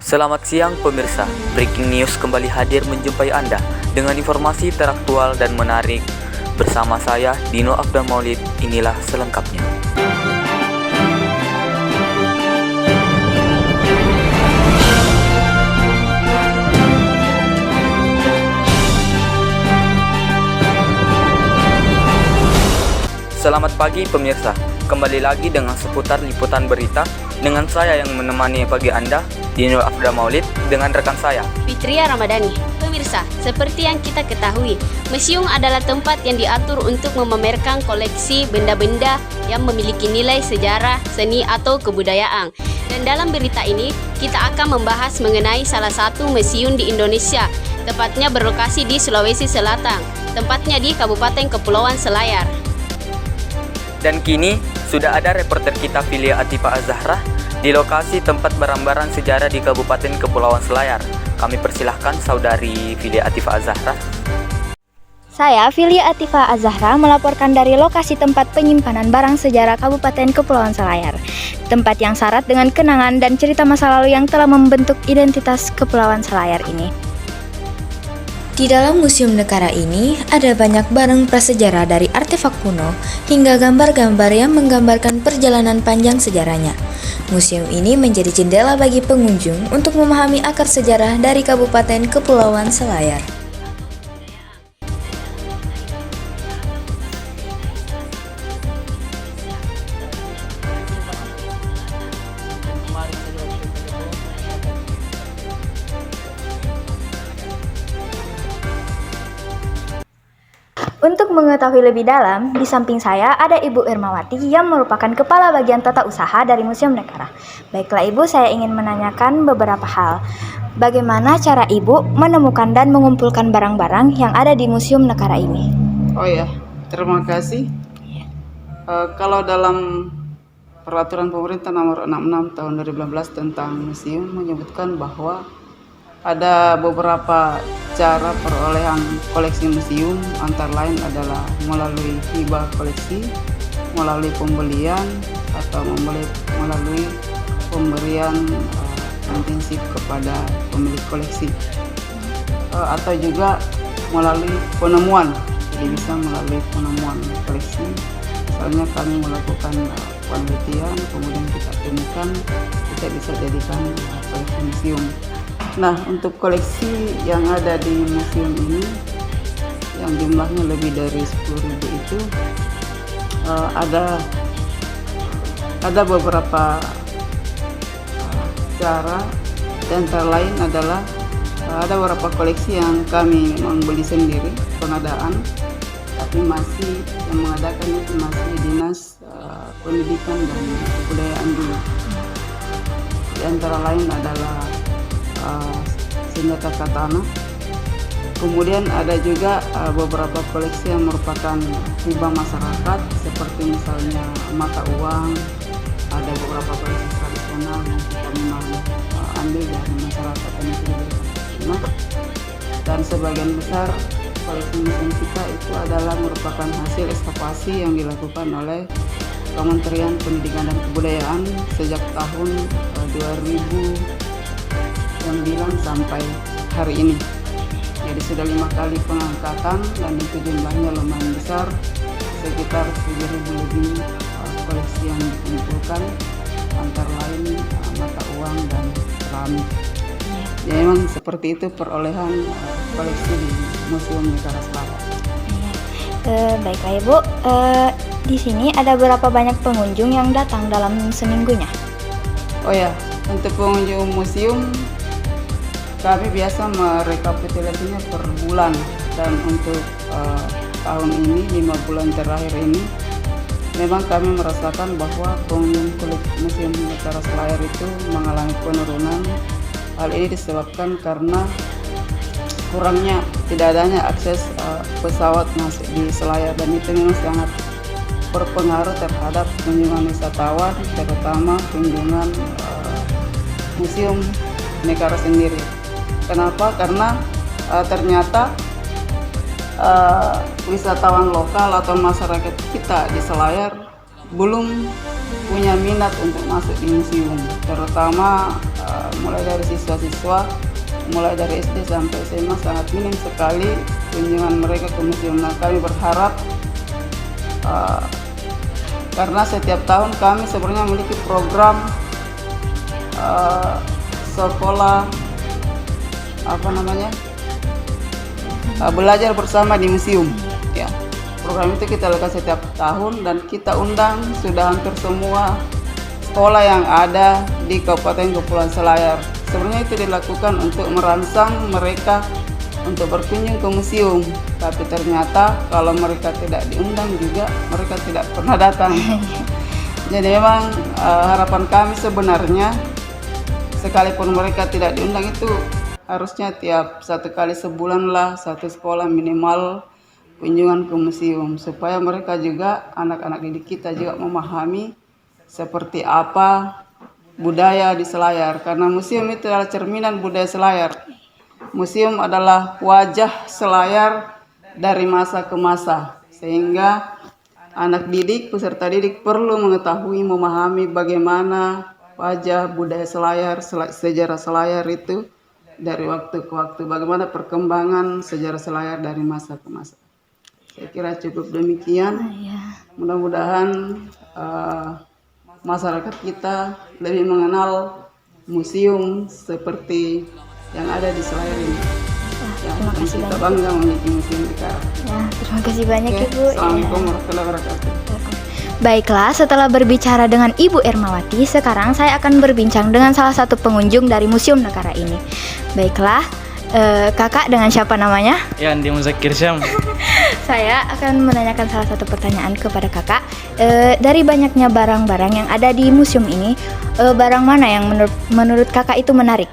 Selamat siang pemirsa, Breaking News kembali hadir menjumpai Anda dengan informasi teraktual dan menarik. Bersama saya, Dino Afdan Maulid, inilah selengkapnya. Selamat pagi pemirsa, kembali lagi dengan seputar liputan berita dengan saya yang menemani pagi Anda, Dino Afdan Maulid, dengan rekan saya Fitria Ramadhani. Pemirsa, seperti yang kita ketahui, museum adalah tempat yang diatur untuk memamerkan koleksi benda-benda yang memiliki nilai sejarah, seni atau kebudayaan. Dan dalam berita ini, kita akan membahas mengenai salah satu museum di Indonesia, tepatnya berlokasi di Sulawesi Selatan, tempatnya di Kabupaten Kepulauan Selayar. Dan kini sudah ada reporter kita Filia Atifa Az-Zahra di lokasi tempat barang-barang sejarah di Kabupaten Kepulauan Selayar. Kami persilahkan saudari Filia Atifa Az-Zahra. Saya, Filia Atifa Az-Zahra, melaporkan dari lokasi tempat penyimpanan barang sejarah Kabupaten Kepulauan Selayar. Tempat yang syarat dengan kenangan dan cerita masa lalu yang telah membentuk identitas Kepulauan Selayar ini. Di dalam Museum Nekara ini ada banyak barang prasejarah dari artefak kuno hingga gambar-gambar yang menggambarkan perjalanan panjang sejarahnya. Museum ini menjadi jendela bagi pengunjung untuk memahami akar sejarah dari Kabupaten Kepulauan Selayar. Untuk mengetahui lebih dalam, di samping saya ada Ibu Irmawati yang merupakan Kepala Bagian Tata Usaha dari Museum Nekara. Baiklah Ibu, saya ingin menanyakan beberapa hal. Bagaimana cara Ibu menemukan dan mengumpulkan barang-barang yang ada di Museum Nekara ini? Oh ya, terima kasih. Kalau dalam Peraturan Pemerintah Nomor 66 Tahun 2015 tentang museum menyebutkan bahwa ada beberapa cara perolehan koleksi museum, antara lain adalah melalui hibah koleksi, melalui pembelian, atau melalui pemberian intensif kepada pemilik koleksi, atau juga melalui penemuan. Jadi bisa melalui penemuan koleksi. Misalnya kami melakukan penelitian, kemudian kita temukan, kita bisa jadikan koleksi museum. Nah, untuk koleksi yang ada di museum ini yang jumlahnya lebih dari 10.000 itu ada beberapa cara, dan antara lain adalah ada beberapa koleksi yang kami memang beli sendiri pengadaan, tapi masih yang mengadakan itu masih Dinas Pendidikan dan Kebudayaan dulu. Di antara lain adalah senjata katana. Kemudian ada juga beberapa koleksi yang merupakan hibah masyarakat, seperti misalnya mata uang. Ada beberapa koleksi tradisional yang kita memang ambil dari masyarakat yang tradisional. Dan sebagian besar koleksi museum kita itu adalah merupakan hasil ekskavasi yang dilakukan oleh Kementerian Pendidikan dan Kebudayaan sejak tahun 2009 sampai hari ini. Jadi sudah 5 kali pengangkatan, dan itu jumlahnya lumayan besar, sekitar 7.000 lebih koleksi yang dikumpulkan, antara lain mata uang dan keramik. Ya, memang seperti itu perolehan koleksi di Museum Nekara Selayar. Baiklah Ibu, di sini ada berapa banyak pengunjung yang datang dalam seminggunya? Oh ya, untuk pengunjung museum kami biasa merekapitulasinya per bulan, dan untuk tahun ini 5 bulan terakhir ini memang kami merasakan bahwa pengunjung Museum Nekara Selayar itu mengalami penurunan. Hal ini disebabkan karena kurangnya, tidak adanya akses pesawat masuk di Selayar, dan itu memang sangat berpengaruh terhadap kunjungan wisatawan, terutama kunjungan Museum Nekara sendiri. Kenapa? Karena ternyata wisatawan lokal atau masyarakat kita di Selayar belum punya minat untuk masuk di museum, terutama mulai dari siswa-siswa, mulai dari SD sampai SMA sangat minim sekali kunjungan mereka ke museum. Nah, kami berharap karena setiap tahun kami sebenarnya memiliki program sekolah belajar bersama di museum ya. Program itu kita lakukan setiap tahun dan kita undang sudah hampir semua sekolah yang ada di Kabupaten Kepulauan Selayar. Sebenarnya itu dilakukan untuk merangsang mereka untuk berkunjung ke museum, tapi ternyata kalau mereka tidak diundang juga mereka tidak pernah datang. Jadi memang harapan kami sebenarnya sekalipun mereka tidak diundang itu harusnya tiap 1 kali sebulan lah satu sekolah minimal kunjungan ke museum, supaya mereka juga, anak-anak didik kita juga memahami seperti apa budaya di Selayar, karena museum itu adalah cerminan budaya Selayar. Museum adalah wajah Selayar dari masa ke masa, sehingga anak didik, peserta didik perlu mengetahui, memahami bagaimana wajah budaya Selayar, sejarah Selayar itu dari waktu ke waktu, bagaimana perkembangan sejarah Selayar dari masa ke masa. Saya kira cukup demikian. Mudah-mudahan masyarakat kita lebih mengenal museum seperti yang ada di Selayar ini. Terima kasih kita banyak. bangga memiliki museum Nekara. Terima kasih banyak Ibu. Assalamualaikum warahmatullahi wabarakatuh. Baiklah, setelah berbicara dengan Ibu Ermawati, sekarang saya akan berbincang dengan salah satu pengunjung dari Museum Nekara ini. Baiklah, kakak dengan siapa namanya? Ya, Andi Muzakir Syam. Saya akan menanyakan salah satu pertanyaan kepada kakak. Dari banyaknya barang-barang yang ada di museum ini, barang mana yang menurut kakak itu menarik?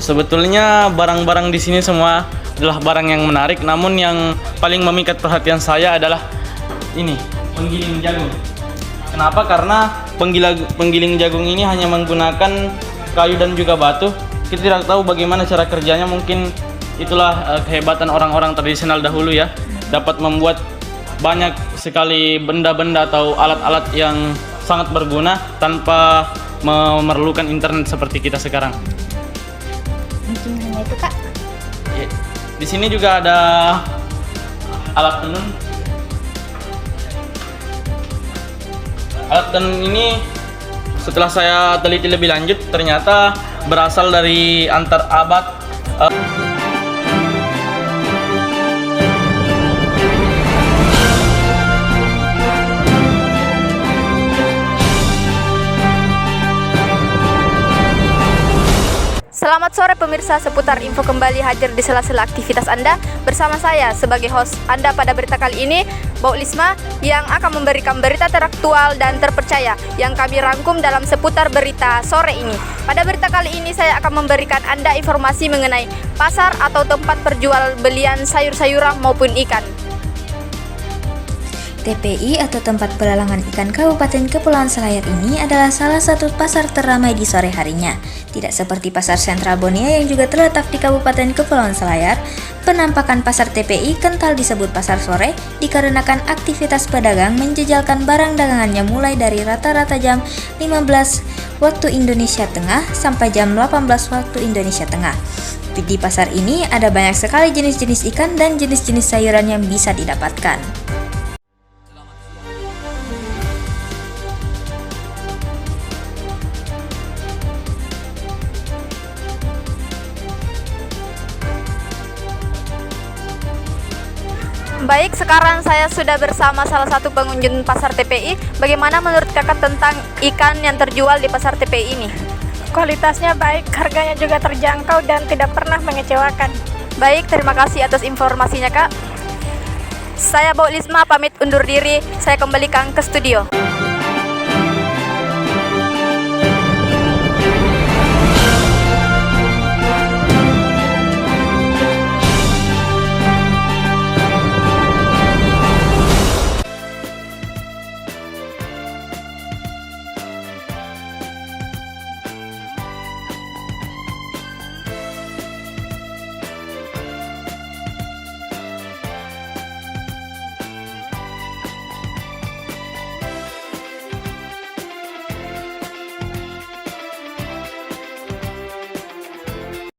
Sebetulnya barang-barang di sini semua adalah barang yang menarik, namun yang paling memikat perhatian saya adalah ini, penggiling jagung. Kenapa? Karena penggiling jagung ini hanya menggunakan kayu dan juga batu. Kita tidak tahu bagaimana cara kerjanya, mungkin itulah kehebatan orang-orang tradisional dahulu ya, dapat membuat banyak sekali benda-benda atau alat-alat yang sangat berguna tanpa memerlukan internet seperti kita sekarang. Mungkin hanya itu kak. Ya, di sini juga ada alat tenun. Alat tenun ini setelah saya teliti lebih lanjut ternyata berasal dari antar abad. Selamat sore pemirsa, seputar info kembali hadir di sela-sela aktivitas Anda. Bersama saya sebagai host Anda pada berita kali ini, Mbak Lisma, yang akan memberikan berita teraktual dan terpercaya yang kami rangkum dalam seputar berita sore ini. Pada berita kali ini saya akan memberikan Anda informasi mengenai pasar atau tempat perjual belian sayur-sayuran maupun ikan. TPI atau Tempat Pelelangan Ikan Kabupaten Kepulauan Selayar ini adalah salah satu pasar teramai di sore harinya. Tidak seperti Pasar Sentral Bonia yang juga terletak di Kabupaten Kepulauan Selayar, penampakan pasar TPI kental disebut pasar sore dikarenakan aktivitas pedagang menjejalkan barang dagangannya mulai dari rata-rata jam 15 waktu Indonesia Tengah sampai jam 18 waktu Indonesia Tengah. Di pasar ini ada banyak sekali jenis-jenis ikan dan jenis-jenis sayuran yang bisa didapatkan. Baik, sekarang saya sudah bersama salah satu pengunjung pasar TPI. Bagaimana menurut kakak tentang ikan yang terjual di pasar TPI ini? Kualitasnya baik, harganya juga terjangkau dan tidak pernah mengecewakan. Baik, terima kasih atas informasinya kak. Saya Mbak Lisma pamit undur diri, saya kembalikan ke studio.